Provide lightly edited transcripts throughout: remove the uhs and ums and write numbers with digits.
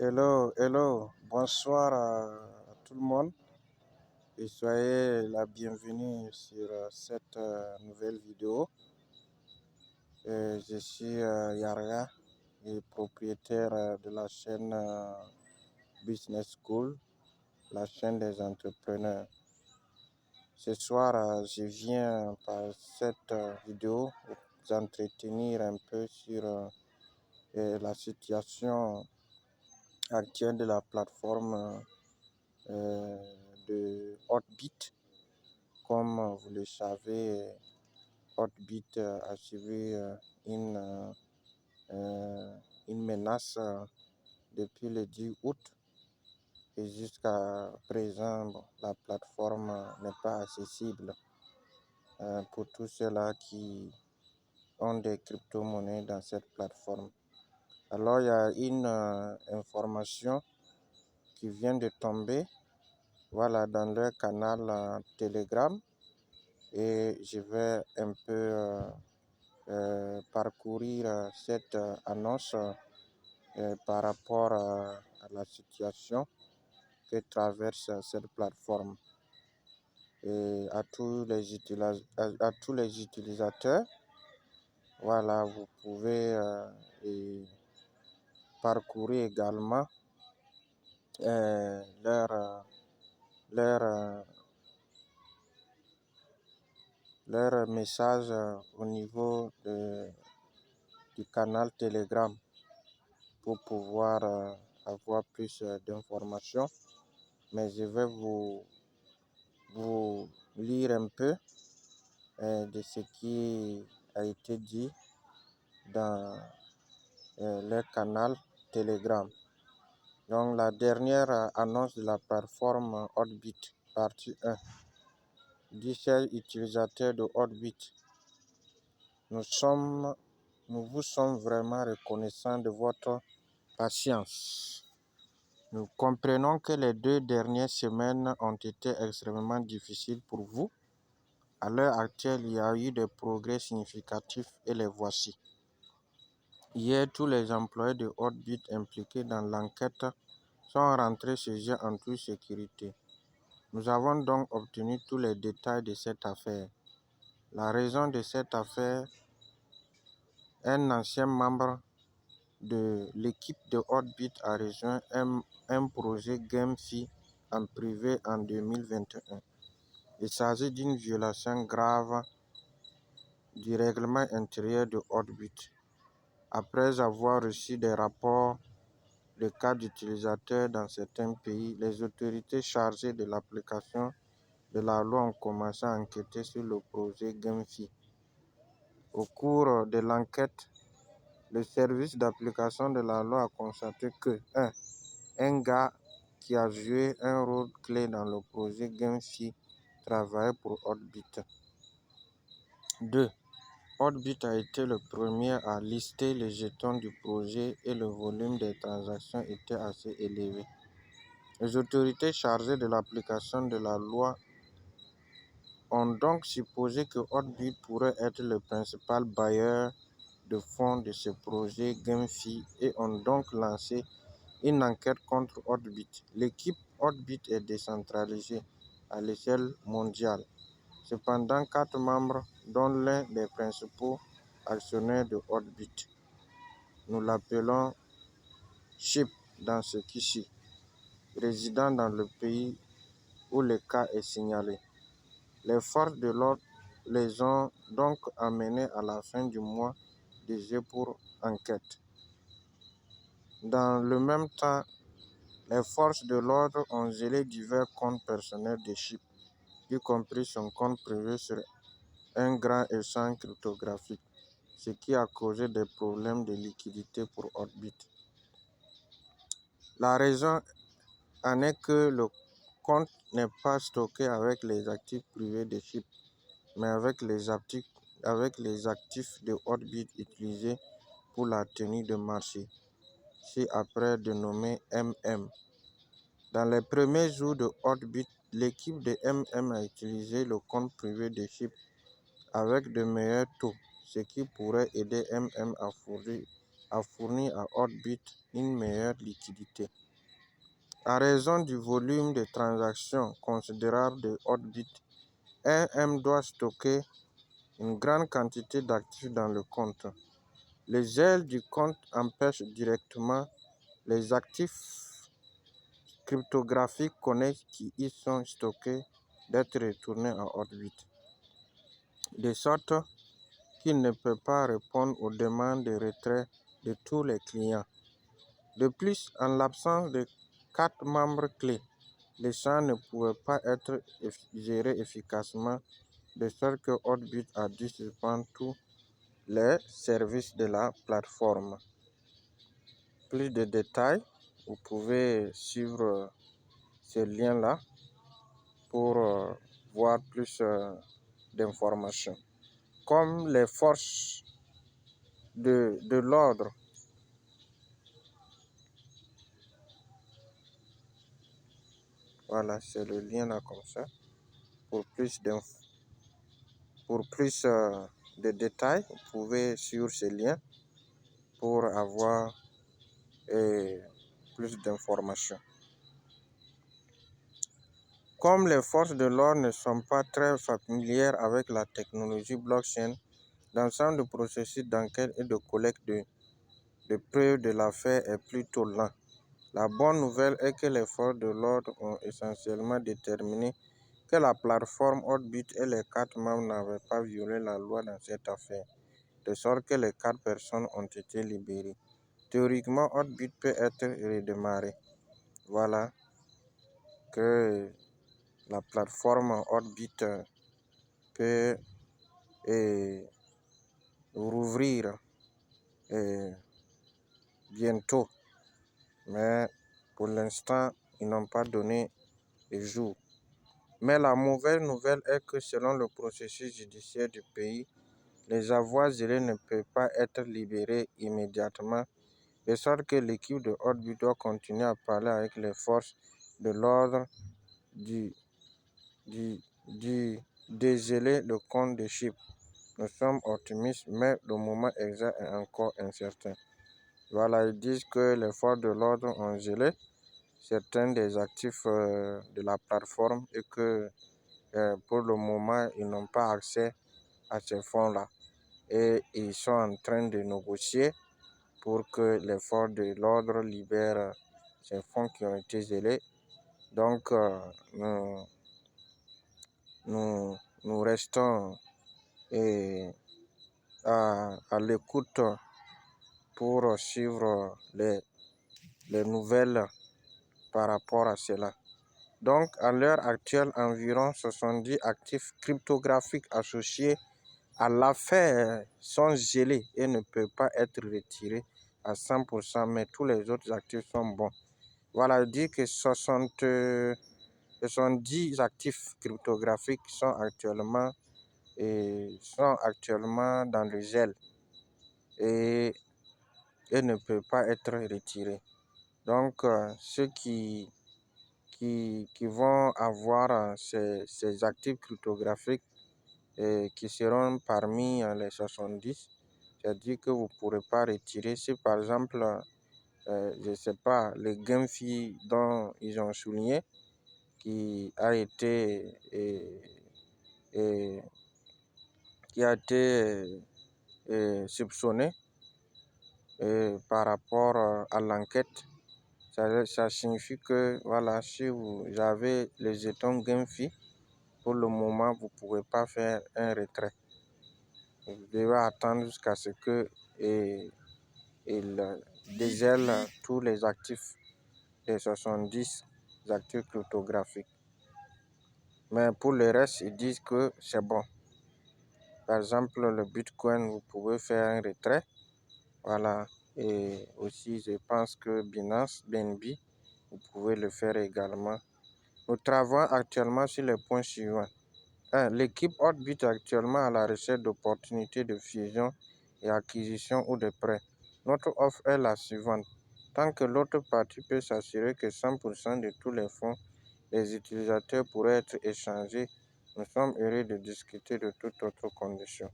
Hello, hello, bonsoir à tout le monde et soyez la bienvenue sur cette nouvelle vidéo. Je suis Yarga, et propriétaire de la chaîne Business School, la chaîne des entrepreneurs. Ce soir, je viens par cette vidéo vous entretenir un peu sur la situation actuelle de la plateforme de Hotbit. Comme vous le savez, Hotbit a subi une menace depuis le 10 août et jusqu'à présent, la plateforme n'est pas accessible pour tous ceux-là qui ont des crypto-monnaies dans cette plateforme. Alors, il y a une information qui vient de tomber, voilà, dans leur canal Telegram, et je vais un peu parcourir cette annonce par rapport à la situation que traverse cette plateforme. Et à tous les utilisateurs, voilà, vous pouvez parcourir également leur message au niveau du canal Telegram pour pouvoir avoir plus d'informations. Mais je vais vous lire un peu de ce qui a été dit dans le canal Telegram. Donc, la dernière annonce de la plateforme Hotbit, partie 1. 17 utilisateurs de Hotbit. Nous vous sommes vraiment reconnaissants de votre patience. Nous comprenons que les 2 dernières semaines ont été extrêmement difficiles pour vous. À l'heure actuelle, il y a eu des progrès significatifs et les voici. Hier, tous les employés de Hotbit impliqués dans l'enquête sont rentrés chez eux en toute sécurité. Nous avons donc obtenu tous les détails de cette affaire. La raison de cette affaire, un ancien membre de l'équipe de Hotbit a rejoint un projet GameFi en privé en 2021. Il s'agit d'une violation grave du règlement intérieur de Hotbit. Après avoir reçu des rapports de cas d'utilisateurs dans certains pays, les autorités chargées de l'application de la loi ont commencé à enquêter sur le projet GameFi. Au cours de l'enquête, le service d'application de la loi a constaté que 1. Un gars qui a joué un rôle clé dans le projet GameFi travaillait pour Hotbit. 2. Hotbit a été le premier à lister les jetons du projet et le volume des transactions était assez élevé. Les autorités chargées de l'application de la loi ont donc supposé que Hotbit pourrait être le principal bailleur de fonds de ce projet GameFi et ont donc lancé une enquête contre Hotbit. L'équipe Hotbit est décentralisée à l'échelle mondiale. Cependant, 4 membres, dont l'un des principaux actionnaires de Hotbit, nous l'appelons Chip dans ce qui suit, résident dans le pays où le cas est signalé. Les forces de l'ordre les ont donc amenés à la fin du mois de juillet pour enquête. Dans le même temps, les forces de l'ordre ont gelé divers comptes personnels de Chip, y compris son compte privé sur un grand échange cryptographique, ce qui a causé des problèmes de liquidité pour Hotbit. La raison en est que le compte n'est pas stocké avec les actifs privés de Chip, mais avec les actifs de Hotbit utilisés pour la tenue de marché, ci-après dénommé MM. Dans les premiers jours de Hotbit, l'équipe de MM a utilisé le compte privé de Chip avec de meilleurs taux, ce qui pourrait aider MM à fournir a fourni à Hotbit une meilleure liquidité. En raison du volume de transactions considérable de Hotbit, RM doit stocker une grande quantité d'actifs dans le compte. Les gels du compte empêchent directement les actifs cryptographiques connexes qui y sont stockés d'être retournés à Hotbit, de sorte qu'il ne peut pas répondre aux demandes de retrait de tous les clients. De plus, en l'absence de 4 membres clés, l'échange ne pouvait pas être géré efficacement, de sorte que Hotbit a dû suspendre tous les services de la plateforme. Plus de détails, vous pouvez suivre ce lien-là pour voir plus d'informations. Comme les forces de l'ordre voilà, c'est le lien là comme ça. Pour plus de détails, vous pouvez suivre ce lien pour avoir plus d'informations. Comme les forces de l'ordre ne sont pas très familières avec la technologie blockchain, l'ensemble du processus d'enquête et de collecte de preuves de l'affaire est plutôt lent. La bonne nouvelle est que les forces de l'ordre ont essentiellement déterminé que la plateforme Hotbit et les 4 membres n'avaient pas violé la loi dans cette affaire, de sorte que les 4 personnes ont été libérées. Théoriquement, Hotbit peut être redémarré. Voilà que la plateforme Hotbit peut rouvrir bientôt, mais pour l'instant, ils n'ont pas donné le jour. Mais la mauvaise nouvelle est que selon le processus judiciaire du pays, les avoirs zélés ne peuvent pas être libérés immédiatement, de sorte que l'équipe de Hotbit doit continuer à parler avec les forces de l'ordre dégeler le compte de Chypre. Nous sommes optimistes, mais le moment exact est encore incertain. Voilà, ils disent que les forces de l'ordre ont gelé certains des actifs de la plateforme et que pour le moment, ils n'ont pas accès à ces fonds-là. Et ils sont en train de négocier pour que les forces de l'ordre libèrent ces fonds qui ont été gelés. Donc, nous restons à l'écoute pour suivre les nouvelles par rapport à cela. Donc, à l'heure actuelle, environ 70 actifs cryptographiques associés à l'affaire sont gelés et ne peuvent pas être retirés à 100%, mais tous les autres actifs sont bons. Voilà, dit que 70 actifs cryptographiques sont actuellement dans le gel et ne peuvent pas être retirés. Donc, ceux qui vont avoir ces actifs cryptographiques qui seront parmi les 70, c'est-à-dire que vous ne pourrez pas retirer. Si par exemple, je ne sais pas, le GameFi dont ils ont souligné, qui a été soupçonné par rapport à l'enquête, ça signifie que voilà, si vous avez les jetons GameFi, pour le moment, vous ne pouvez pas faire un retrait. Vous devez attendre jusqu'à ce que il dégèle tous les actifs, les 70 actifs cryptographiques. Mais pour le reste, ils disent que c'est bon. Par exemple, le Bitcoin, vous pouvez faire un retrait. Voilà. Et aussi, je pense que Binance, BNB, vous pouvez le faire également. Nous travaillons actuellement sur les points suivants. 1. L'équipe Hotbit est actuellement à la recherche d'opportunités de fusion et acquisition ou de prêt. Notre offre est la suivante. Tant que l'autre partie peut s'assurer que 100% de tous les fonds des utilisateurs pourraient être échangés, nous sommes heureux de discuter de toute autre condition.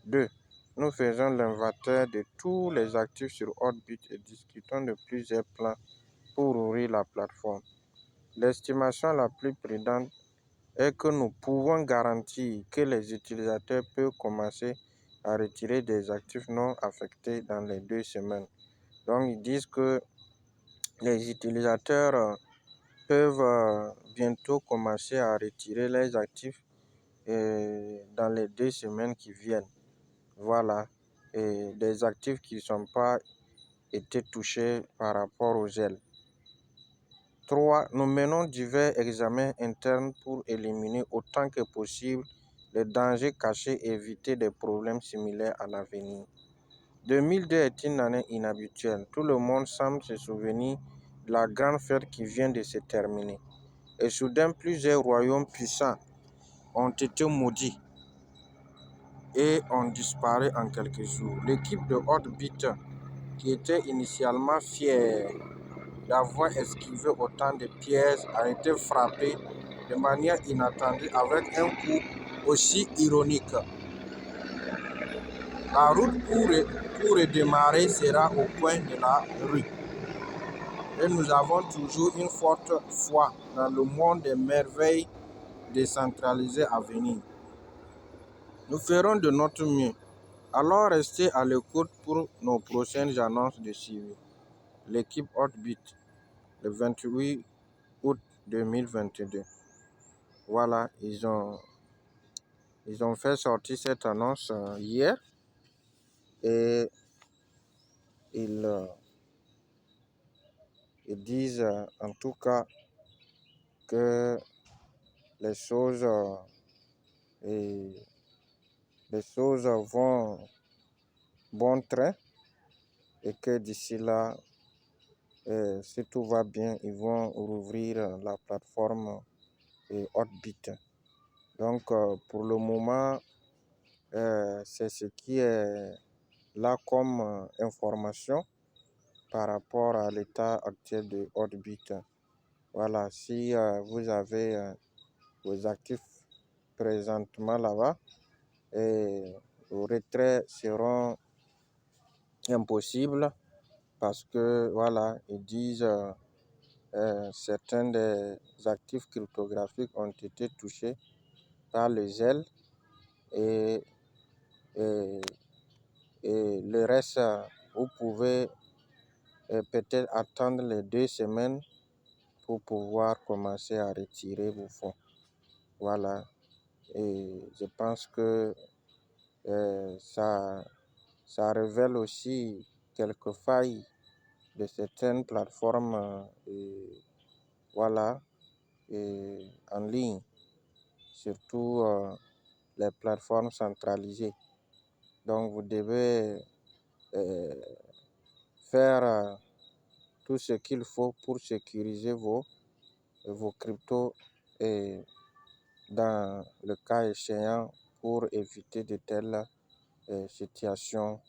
2. nous faisons l'inventaire de tous les actifs sur Hotbit et discutons de plusieurs plans pour ouvrir la plateforme. L'estimation la plus prudente est que nous pouvons garantir que les utilisateurs peuvent commencer à retirer des actifs non affectés dans les 2 semaines. Donc, ils disent que les utilisateurs peuvent bientôt commencer à retirer les actifs dans les 2 semaines qui viennent. Voilà, et des actifs qui ne sont pas été touchés par rapport au gel. 3. Nous menons divers examens internes pour éliminer autant que possible les dangers cachés et éviter des problèmes similaires à l'avenir. 2002 est une année inhabituelle. Tout le monde semble se souvenir de la grande fête qui vient de se terminer. Et soudain, plusieurs royaumes puissants ont été maudits et ont disparu en quelques jours. L'équipe de Hotbit, qui était initialement fière d'avoir esquivé autant de pièges, a été frappée de manière inattendue avec un coup aussi ironique. La route pour redémarrer sera au coin de la rue. Et nous avons toujours une forte foi dans le monde des merveilles décentralisées à venir. Nous ferons de notre mieux. Alors restez à l'écoute pour nos prochaines annonces de suivi. L'équipe Hotbit, le 28 août 2022. Voilà, ils ont fait sortir cette annonce hier et ils disent en tout cas que les choses, vont bon train et que d'ici là, si tout va bien, ils vont rouvrir la plateforme Hotbit. Donc, pour le moment, c'est ce qui est là comme information par rapport à l'état actuel de Hotbit. Voilà, si vous avez vos actifs présentement là-bas, et vos retraits seront impossibles parce que, voilà, ils disent certains des actifs cryptographiques ont été touchés par le gel et, et, et le reste, vous pouvez peut-être attendre les 2 semaines pour pouvoir commencer à retirer vos fonds. Voilà, et je pense que ça révèle aussi quelques failles de certaines plateformes voilà, en ligne, surtout les plateformes centralisées. Donc, vous devez faire tout ce qu'il faut pour sécuriser vos cryptos et dans le cas échéant pour éviter de telles situations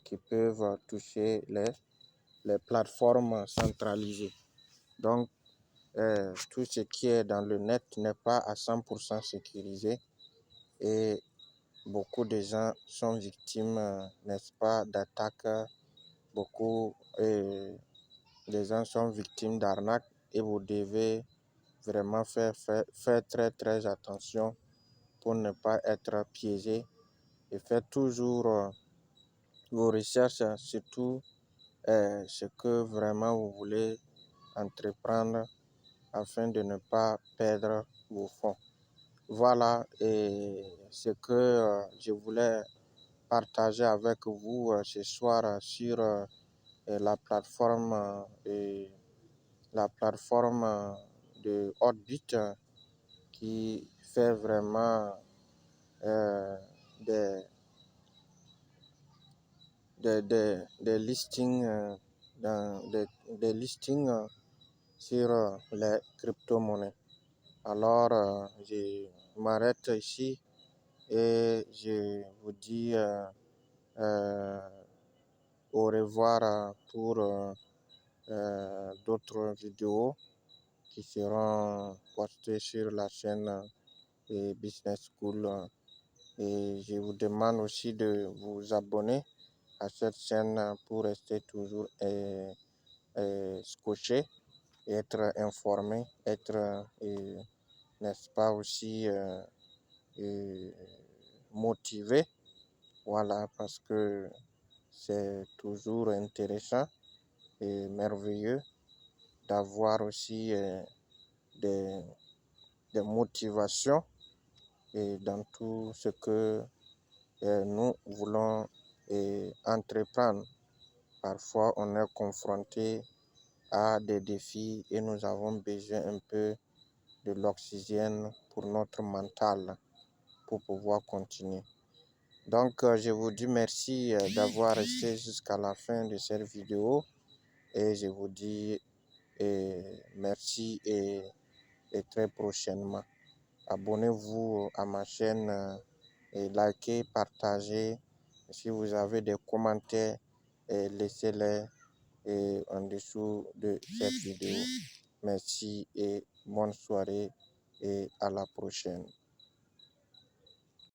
qui peuvent toucher les plateformes centralisées. Donc, tout ce qui est dans le net n'est pas à 100% sécurisé et beaucoup de gens sont victimes, n'est-ce pas, d'attaques. Beaucoup de gens sont victimes d'arnaques et vous devez vraiment faire très très attention pour ne pas être piégé et faire toujours vos recherches, surtout ce que vraiment vous voulez entreprendre afin de ne pas perdre vos fonds. Voilà et ce que je voulais partager avec vous ce soir sur la plateforme de Hotbit qui fait vraiment euh, des, des listings des listings sur les crypto-monnaies. Alors, je m'arrête ici et je vous dis au revoir pour d'autres vidéos qui seront postées sur la chaîne Business School Et je vous demande aussi de vous abonner à cette chaîne pour rester toujours scotché, être informé, être, n'est-ce pas, aussi motivé. Voilà, parce que c'est toujours intéressant et merveilleux d'avoir aussi des, des motivations et dans tout ce que nous voulons entreprendre. Parfois, on est confronté à des défis et nous avons besoin un peu de l'oxygène pour notre mental pour pouvoir continuer. Donc, je vous dis merci d'avoir resté jusqu'à la fin de cette vidéo et je vous dis merci et très prochainement. Abonnez-vous à ma chaîne et likez, partagez. Si vous avez des commentaires, laissez-les en dessous de cette vidéo. Merci et bonne soirée et à la prochaine.